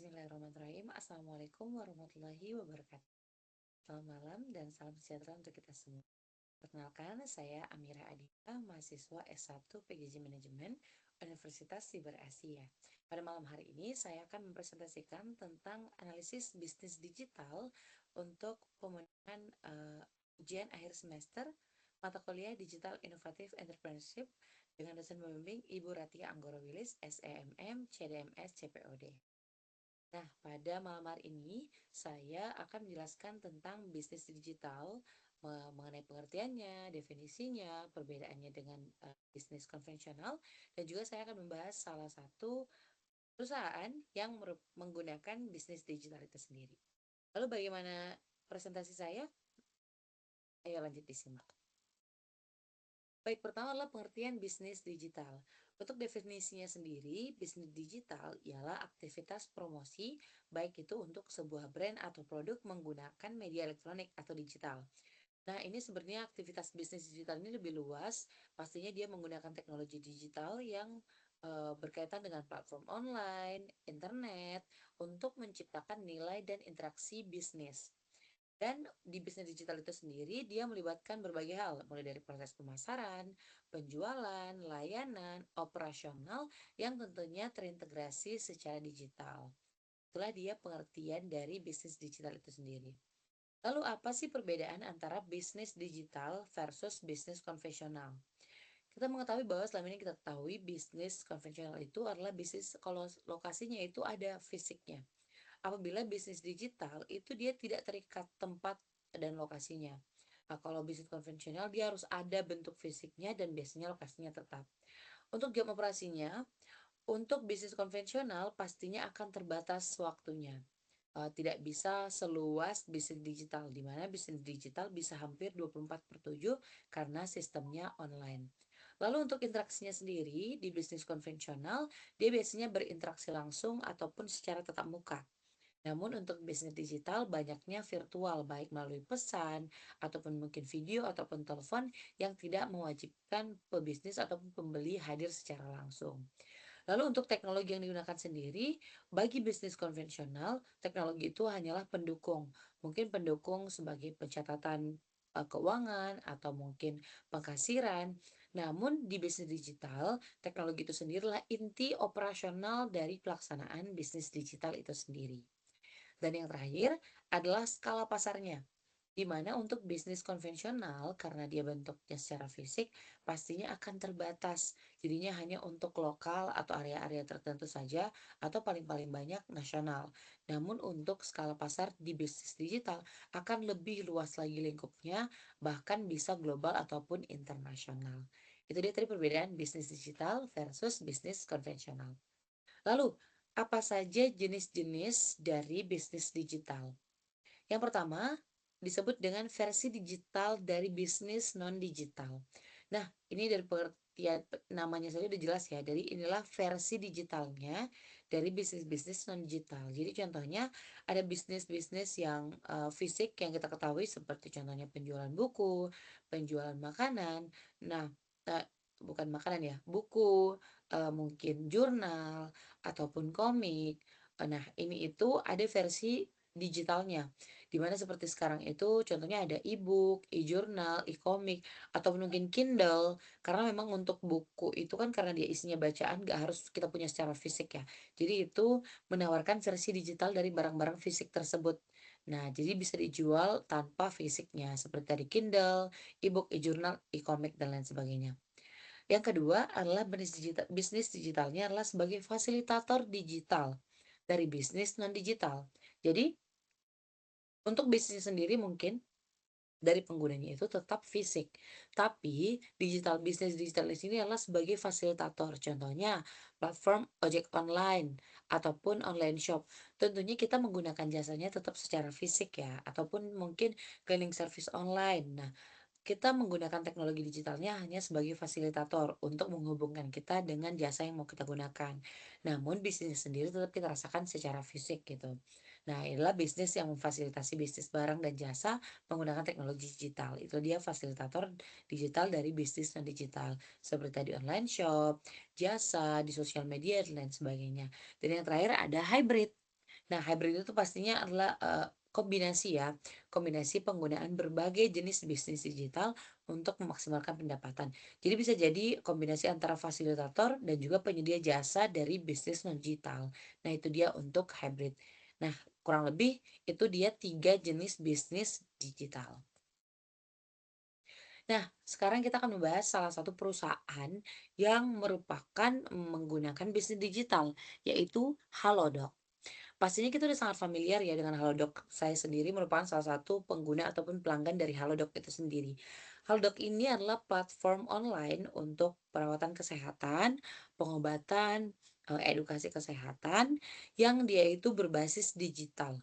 Bismillahirrahmanirrahim. Assalamualaikum warahmatullahi wabarakatuh. Selamat malam dan salam sejahtera untuk kita semua. Perkenalkan, saya Amira Adita, mahasiswa S1 PGJ Manajemen Universitas Siber Asia. Pada malam hari ini, saya akan mempresentasikan tentang analisis bisnis digital untuk pemenuhan ujian akhir semester mata kuliah Digital Innovative Entrepreneurship dengan dosen pembimbing Ibu Ratia Anggoro Wilis, SEMM, CDMS, CPOD. Nah, pada malam hari ini saya akan menjelaskan tentang bisnis digital, mengenai pengertiannya, definisinya, perbedaannya dengan bisnis konvensional, dan juga saya akan membahas salah satu perusahaan yang menggunakan bisnis digital itu sendiri. Lalu bagaimana presentasi saya? Ayo lanjut disimak. Baik, pertama adalah pengertian bisnis digital. Untuk definisinya sendiri, bisnis digital ialah aktivitas promosi, baik itu untuk sebuah brand atau produk menggunakan media elektronik atau digital. Nah, ini sebenarnya aktivitas bisnis digital ini lebih luas. Pastinya dia menggunakan teknologi digital yang berkaitan dengan platform online, internet, untuk menciptakan nilai dan interaksi bisnis. Dan di bisnis digital itu sendiri, dia melibatkan berbagai hal, mulai dari proses pemasaran, penjualan, layanan, operasional, yang tentunya terintegrasi secara digital. Itulah dia pengertian dari bisnis digital itu sendiri. Lalu apa sih perbedaan antara bisnis digital versus bisnis konvensional? Kita mengetahui bahwa selama ini kita ketahui bisnis konvensional itu adalah bisnis kalau lokasinya itu ada fisiknya. Apabila bisnis digital itu dia tidak terikat tempat dan lokasinya. Nah, kalau bisnis konvensional dia harus ada bentuk fisiknya dan biasanya lokasinya tetap. Untuk jam operasinya, untuk bisnis konvensional pastinya akan terbatas waktunya. Tidak bisa seluas bisnis digital, di mana bisnis digital bisa hampir 24/7 karena sistemnya online. Lalu untuk interaksinya sendiri, di bisnis konvensional, dia biasanya berinteraksi langsung ataupun secara tatap muka. Namun untuk bisnis digital banyaknya virtual, baik melalui pesan, ataupun mungkin video, ataupun telepon yang tidak mewajibkan pebisnis ataupun pembeli hadir secara langsung. Lalu untuk teknologi yang digunakan sendiri, bagi bisnis konvensional, teknologi itu hanyalah pendukung. Mungkin pendukung sebagai pencatatan keuangan atau mungkin pengkasiran. Namun di bisnis digital, teknologi itu sendirilah inti operasional dari pelaksanaan bisnis digital itu sendiri. Dan yang terakhir adalah skala pasarnya, di mana untuk bisnis konvensional karena dia bentuknya secara fisik pastinya akan terbatas. Jadinya hanya untuk lokal atau area-area tertentu saja atau paling-paling banyak nasional. Namun untuk skala pasar di bisnis digital akan lebih luas lagi lingkupnya, bahkan bisa global ataupun internasional. Itu dia tadi perbedaan bisnis digital versus bisnis konvensional. Lalu, apa saja jenis-jenis dari bisnis digital? Yang pertama, disebut dengan versi digital dari bisnis non-digital. Nah, ini dari pengertian namanya saja udah jelas ya. Dari inilah versi digitalnya dari bisnis-bisnis non-digital. Jadi contohnya ada bisnis-bisnis yang fisik yang kita ketahui seperti contohnya penjualan buku, penjualan makanan. Nah, eh, bukan makanan ya, buku, mungkin jurnal ataupun komik. Nah, ini itu ada versi digitalnya. Dimana seperti sekarang itu contohnya ada e-book, e-journal, e-komik, atau mungkin Kindle. Karena memang untuk buku itu kan karena dia isinya bacaan gak harus kita punya secara fisik ya. Jadi itu menawarkan versi digital dari barang-barang fisik tersebut. Nah, jadi bisa dijual tanpa fisiknya seperti tadi Kindle, e-book, e-journal, e-komik dan lain sebagainya. Yang kedua adalah bisnis digitalnya adalah sebagai fasilitator digital dari bisnis non digital. Jadi untuk bisnis sendiri mungkin dari penggunanya itu tetap fisik, tapi bisnis digital di sini adalah sebagai fasilitator. Contohnya platform ojek online ataupun online shop. Tentunya kita menggunakan jasanya tetap secara fisik ya, ataupun mungkin cleaning service online. Nah, kita menggunakan teknologi digitalnya hanya sebagai fasilitator untuk menghubungkan kita dengan jasa yang mau kita gunakan. Namun bisnis sendiri tetap kita rasakan secara fisik gitu. Nah, inilah bisnis yang memfasilitasi bisnis barang dan jasa menggunakan teknologi digital. Itu dia fasilitator digital dari bisnis non digital. Seperti tadi online shop, jasa di sosial media dan lain sebagainya. Dan yang terakhir ada hybrid. Nah, hybrid itu pastinya adalah, kombinasi ya, kombinasi penggunaan berbagai jenis bisnis digital untuk memaksimalkan pendapatan. Jadi bisa jadi kombinasi antara fasilitator dan juga penyedia jasa dari bisnis non-digital. Nah, itu dia untuk hybrid. Nah, kurang lebih itu dia 3 jenis bisnis digital. Nah, sekarang kita akan membahas salah satu perusahaan yang merupakan menggunakan bisnis digital, yaitu Halodoc. Pastinya kita udah sangat familiar ya dengan Halodoc. Saya sendiri merupakan salah satu pengguna ataupun pelanggan dari Halodoc itu sendiri. Halodoc ini adalah platform online untuk perawatan kesehatan, pengobatan, edukasi kesehatan yang dia itu berbasis digital.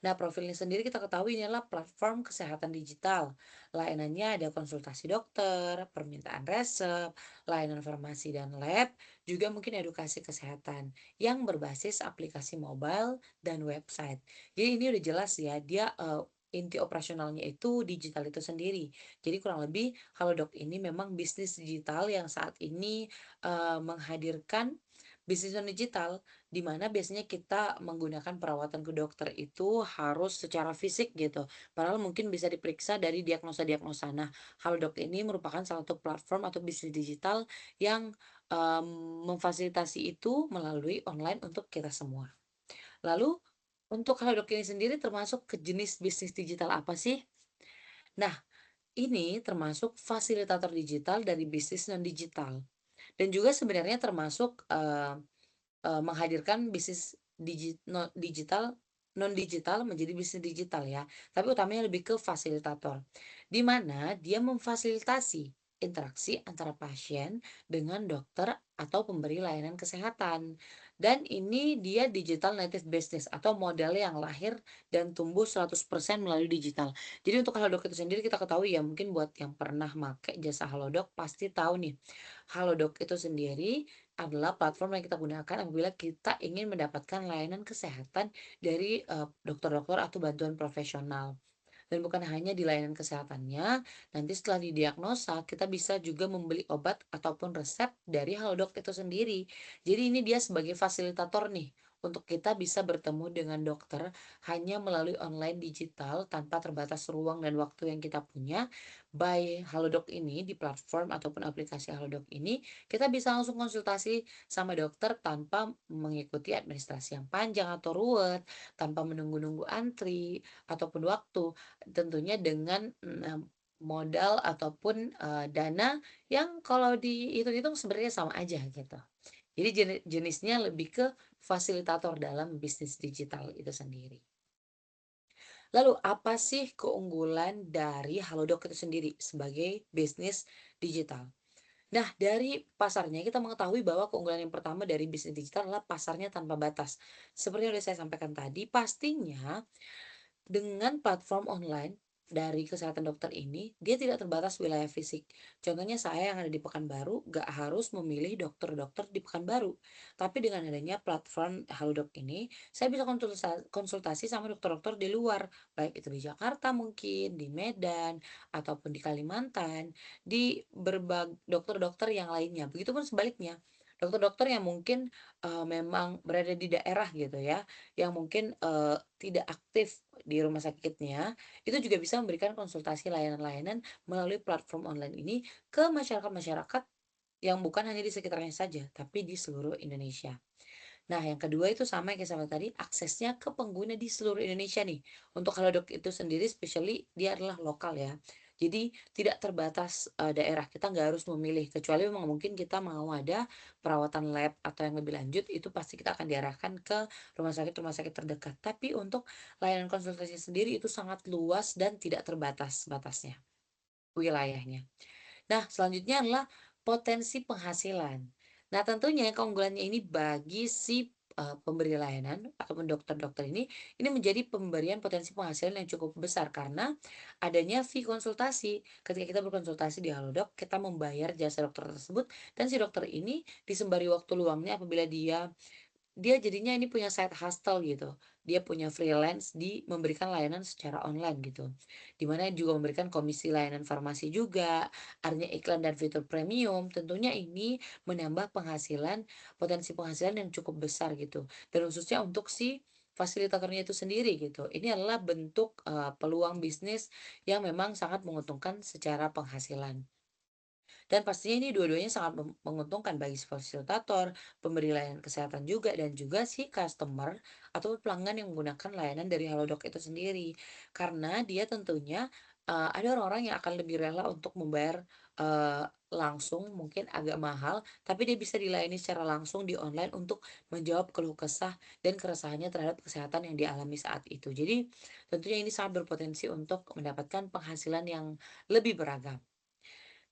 Nah, profilnya sendiri kita ketahui ini adalah platform kesehatan digital. Layanannya ada konsultasi dokter, permintaan resep, layanan farmasi dan lab, juga mungkin edukasi kesehatan yang berbasis aplikasi mobile dan website. Jadi ini udah jelas ya, dia inti operasionalnya itu digital itu sendiri. Jadi kurang lebih Halodoc ini memang bisnis digital yang saat ini menghadirkan bisnis non digital di mana biasanya kita menggunakan perawatan ke dokter itu harus secara fisik gitu. Padahal mungkin bisa diperiksa dari diagnosa-diagnosa. Nah, Halodoc ini merupakan salah satu platform atau bisnis digital yang memfasilitasi itu melalui online untuk kita semua. Lalu untuk Halodoc ini sendiri termasuk ke jenis bisnis digital apa sih? Nah, ini termasuk fasilitator digital dari bisnis non digital dan juga sebenarnya termasuk menghadirkan bisnis digital non-digital menjadi bisnis digital ya, tapi utamanya lebih ke fasilitator, di mana dia memfasilitasi interaksi antara pasien dengan dokter atau pemberi layanan kesehatan. Dan ini dia digital native business atau model yang lahir dan tumbuh 100% melalui digital. Jadi untuk Halodoc itu sendiri kita ketahui ya, mungkin buat yang pernah make jasa Halodoc pasti tahu nih, Halodoc itu sendiri adalah platform yang kita gunakan apabila kita ingin mendapatkan layanan kesehatan dari, dokter-dokter atau bantuan profesional. Dan bukan hanya di layanan kesehatannya, nanti setelah didiagnosa kita bisa juga membeli obat ataupun resep dari Halodoc itu sendiri. Jadi ini dia sebagai fasilitator nih, untuk kita bisa bertemu dengan dokter hanya melalui online digital tanpa terbatas ruang dan waktu yang kita punya. By Halodoc ini, di platform ataupun aplikasi Halodoc ini, kita bisa langsung konsultasi sama dokter tanpa mengikuti administrasi yang panjang atau ruwet, tanpa menunggu-nunggu antri ataupun waktu. Tentunya dengan, modal ataupun, dana yang kalau dihitung-hitung sebenarnya sama aja gitu. Jadi jenisnya lebih ke fasilitator dalam bisnis digital itu sendiri. Lalu apa sih keunggulan dari Halodoc itu sendiri sebagai bisnis digital? Nah, dari pasarnya kita mengetahui bahwa keunggulan yang pertama dari bisnis digital adalah pasarnya tanpa batas. Seperti yang sudah saya sampaikan tadi, pastinya dengan platform online dari kesehatan dokter ini, dia tidak terbatas wilayah fisik. Contohnya saya yang ada di Pekanbaru, gak harus memilih dokter-dokter di Pekanbaru. Tapi dengan adanya platform Halodoc ini, saya bisa konsultasi sama dokter-dokter di luar, baik itu di Jakarta mungkin, di Medan, ataupun di Kalimantan, di berbagai dokter-dokter yang lainnya. Begitupun sebaliknya, dokter-dokter yang mungkin memang berada di daerah gitu ya, yang mungkin tidak aktif di rumah sakitnya, itu juga bisa memberikan konsultasi layanan-layanan melalui platform online ini ke masyarakat-masyarakat yang bukan hanya di sekitarnya saja, tapi di seluruh Indonesia. Nah, yang kedua itu sama yang kayak sama tadi, aksesnya ke pengguna di seluruh Indonesia nih. Untuk Halodoc itu sendiri especially dia adalah lokal ya. Jadi tidak terbatas daerah, kita nggak harus memilih, kecuali memang mungkin kita mau ada perawatan lab atau yang lebih lanjut, itu pasti kita akan diarahkan ke rumah sakit terdekat. Tapi untuk layanan konsultasi sendiri itu sangat luas dan tidak terbatas batasnya, wilayahnya. Nah, selanjutnya adalah potensi penghasilan. Nah, tentunya keunggulannya ini bagi si pemberi layanan ataupun dokter-dokter ini menjadi pemberian potensi penghasilan yang cukup besar karena adanya fee konsultasi. Ketika kita berkonsultasi di Halodoc, kita membayar jasa dokter tersebut dan si dokter ini disembari waktu luangnya apabila dia jadinya ini punya side hustle gitu. Dia punya freelance di memberikan layanan secara online gitu. Dimana juga memberikan komisi layanan farmasi juga, artinya iklan dan fitur premium. Tentunya ini menambah penghasilan, potensi penghasilan yang cukup besar gitu. Dan khususnya untuk si fasilitatornya itu sendiri gitu. Ini adalah bentuk, peluang bisnis yang memang sangat menguntungkan secara penghasilan. Dan pastinya ini dua-duanya sangat menguntungkan bagi si fasilitator, pemberi layanan kesehatan juga, dan juga si customer atau pelanggan yang menggunakan layanan dari Halodoc itu sendiri. Karena dia tentunya ada orang-orang yang akan lebih rela untuk membayar langsung, mungkin agak mahal, tapi dia bisa dilayani secara langsung di online untuk menjawab keluh kesah dan keresahannya terhadap kesehatan yang dialami saat itu. Jadi tentunya ini sangat berpotensi untuk mendapatkan penghasilan yang lebih beragam.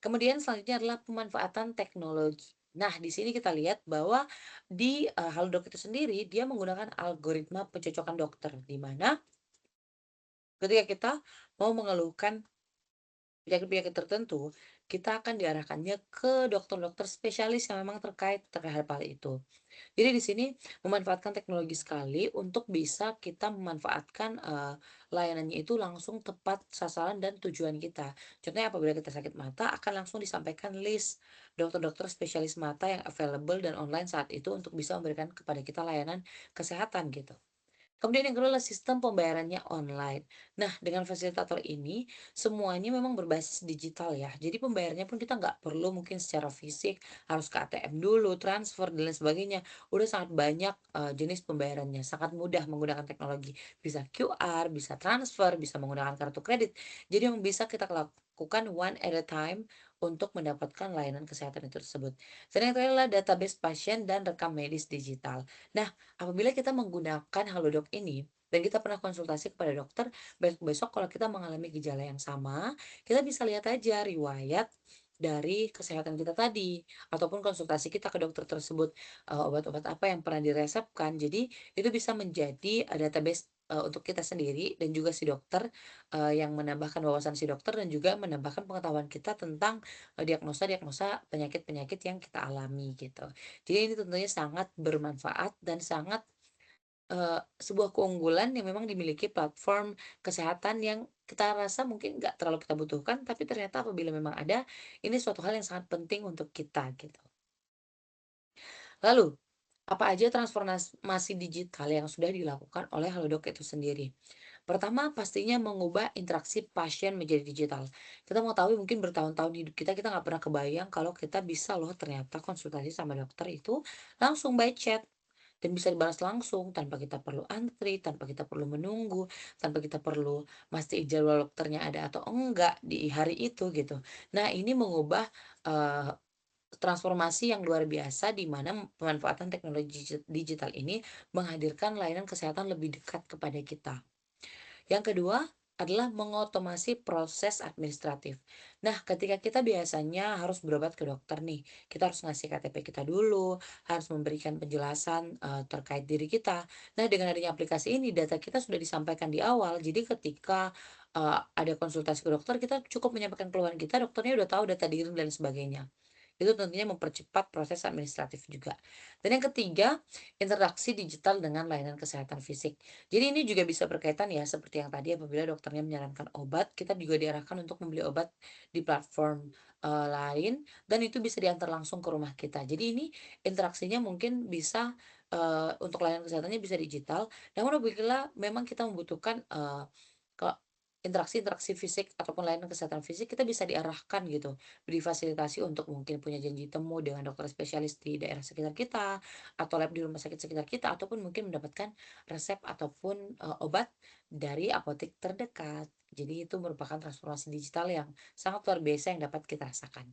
Kemudian selanjutnya adalah pemanfaatan teknologi. Nah, di sini kita lihat bahwa di, Halodoc itu sendiri, dia menggunakan algoritma pencocokan dokter, di mana ketika kita mau mengeluhkan penyakit-penyakit tertentu, kita akan diarahkannya ke dokter-dokter spesialis yang memang terkait hal itu. Jadi di sini memanfaatkan teknologi sekali untuk bisa kita memanfaatkan, layanannya itu langsung tepat sasaran dan tujuan kita. Contohnya apabila kita sakit mata akan langsung disampaikan list dokter-dokter spesialis mata yang available dan online saat itu untuk bisa memberikan kepada kita layanan kesehatan gitu. Kemudian yang kedua adalah sistem pembayarannya online. Nah, dengan fasilitator ini, semuanya memang berbasis digital ya. Jadi pembayarannya pun kita nggak perlu mungkin secara fisik, harus ke ATM dulu, transfer, dan lain sebagainya. Udah sangat banyak jenis pembayarannya, sangat mudah menggunakan teknologi. Bisa QR, bisa transfer, bisa menggunakan kartu kredit. Jadi yang bisa kita lakukan one at a time untuk mendapatkan layanan kesehatan itu tersebut. Dan yang terakhir adalah database pasien dan rekam medis digital. Nah, apabila kita menggunakan Halodoc ini dan kita pernah konsultasi kepada dokter, besok-besok kalau kita mengalami gejala yang sama, kita bisa lihat aja riwayat dari kesehatan kita tadi, ataupun konsultasi kita ke dokter tersebut, obat-obat apa yang pernah diresepkan. Jadi itu bisa menjadi, database, untuk kita sendiri dan juga si dokter, yang menambahkan wawasan si dokter dan juga menambahkan pengetahuan kita tentang, diagnosa-diagnosa penyakit-penyakit yang kita alami gitu. Jadi ini tentunya sangat bermanfaat dan sangat, sebuah keunggulan yang memang dimiliki platform kesehatan yang kita rasa mungkin nggak terlalu kita butuhkan, tapi ternyata apabila memang ada, ini suatu hal yang sangat penting untuk kita gitu. Lalu, apa aja transformasi digital yang sudah dilakukan oleh Halodoc itu sendiri? Pertama, pastinya mengubah interaksi pasien menjadi digital. Kita mau tahu mungkin bertahun-tahun hidup kita nggak pernah kebayang kalau kita bisa loh ternyata konsultasi sama dokter itu langsung by chat. Dan bisa dibalas langsung tanpa kita perlu antri, tanpa kita perlu menunggu, tanpa kita perlu mastiin jadwal dokternya ada atau enggak di hari itu gitu. Nah, ini mengubah, eee, transformasi yang luar biasa di mana pemanfaatan teknologi digital ini menghadirkan layanan kesehatan lebih dekat kepada kita. Yang kedua adalah mengotomasi proses administratif. Nah, ketika kita biasanya harus berobat ke dokter nih, kita harus ngasih KTP kita dulu, harus memberikan penjelasan terkait diri kita. Nah, dengan adanya aplikasi ini, data kita sudah disampaikan di awal. Jadi ketika ada konsultasi ke dokter, kita cukup menyampaikan keluhan kita, dokternya udah tahu data diri dan sebagainya. Itu tentunya mempercepat proses administratif juga. Dan yang ketiga, interaksi digital dengan layanan kesehatan fisik. Jadi ini juga bisa berkaitan ya seperti yang tadi apabila dokternya menyarankan obat, kita juga diarahkan untuk membeli obat di platform, lain dan itu bisa diantar langsung ke rumah kita. Jadi ini interaksinya mungkin bisa, untuk layanan kesehatannya bisa digital, namun apabila memang kita membutuhkan, ke interaksi-interaksi fisik ataupun layanan kesehatan fisik, kita bisa diarahkan gitu, difasilitasi untuk mungkin punya janji temu dengan dokter spesialis di daerah sekitar kita, atau lab di rumah sakit sekitar kita, ataupun mungkin mendapatkan resep ataupun, obat dari apotek terdekat. Jadi itu merupakan transformasi digital yang sangat luar biasa yang dapat kita rasakan.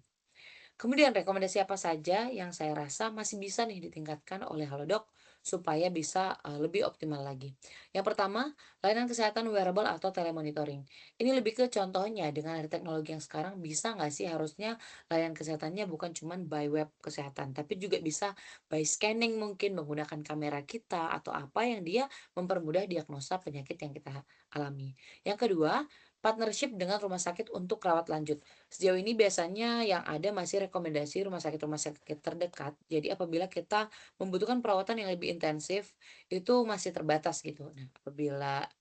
Kemudian rekomendasi apa saja yang saya rasa masih bisa nih ditingkatkan oleh Halodoc supaya bisa, lebih optimal lagi. Yang pertama, layanan kesehatan wearable atau telemonitoring. Ini lebih ke contohnya dengan ada teknologi yang sekarang bisa nggak sih harusnya layanan kesehatannya bukan cuman by web kesehatan, tapi juga bisa by scanning mungkin menggunakan kamera kita atau apa yang dia mempermudah diagnosa penyakit yang kita alami. Yang kedua, partnership dengan rumah sakit untuk rawat lanjut. Sejauh ini biasanya yang ada masih rekomendasi rumah sakit terdekat. Jadi apabila kita membutuhkan perawatan yang lebih intensif, itu masih terbatas gitu. Nah,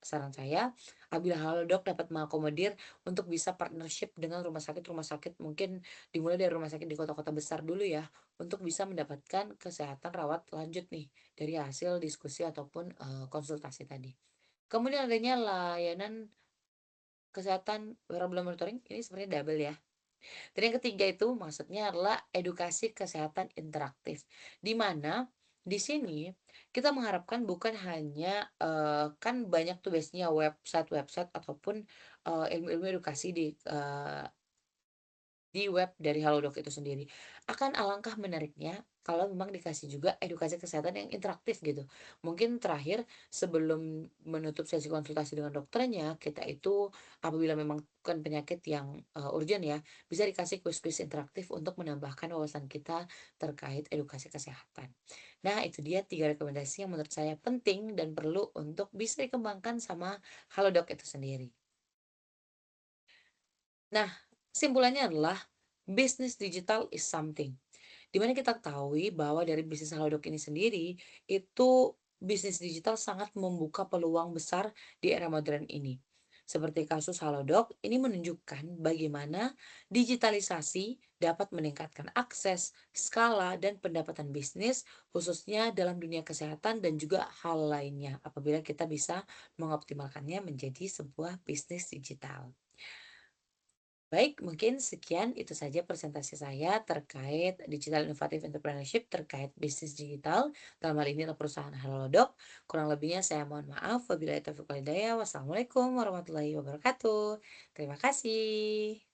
saran saya, apabila Halodoc dapat mengakomodir untuk bisa partnership dengan rumah sakit mungkin dimulai dari rumah sakit di kota-kota besar dulu ya, untuk bisa mendapatkan kesehatan rawat lanjut nih dari hasil diskusi ataupun konsultasi tadi. Kemudian adanya layanan kesehatan wearable monitoring, ini sebenarnya double ya. Dan yang ketiga itu maksudnya adalah edukasi kesehatan interaktif, di mana di sini kita mengharapkan bukan hanya, kan banyak tuh biasanya website-website ataupun, ilmu-ilmu edukasi di web dari Halodoc itu sendiri. Akan alangkah menariknya kalau memang dikasih juga edukasi kesehatan yang interaktif gitu. Mungkin terakhir sebelum menutup sesi konsultasi dengan dokternya, kita itu apabila memang bukan penyakit yang urgent ya, bisa dikasih kuis-kuis interaktif untuk menambahkan wawasan kita terkait edukasi kesehatan. Nah, itu dia 3 rekomendasi yang menurut saya penting dan perlu untuk bisa dikembangkan sama Halodoc itu sendiri. Nah, simpulannya adalah bisnis digital is something. Di mana kita ketahui bahwa dari bisnis Halodoc ini sendiri, itu bisnis digital sangat membuka peluang besar di era modern ini. Seperti kasus Halodoc, ini menunjukkan bagaimana digitalisasi dapat meningkatkan akses, skala, dan pendapatan bisnis, khususnya dalam dunia kesehatan dan juga hal lainnya, apabila kita bisa mengoptimalkannya menjadi sebuah bisnis digital. Baik, mungkin sekian itu saja presentasi saya terkait digital innovative entrepreneurship terkait bisnis digital. Dalam hal ini adalah perusahaan Halodoc. Kurang lebihnya saya mohon maaf. Wabillahi taufiq walhidayah. Wassalamualaikum warahmatullahi wabarakatuh. Terima kasih.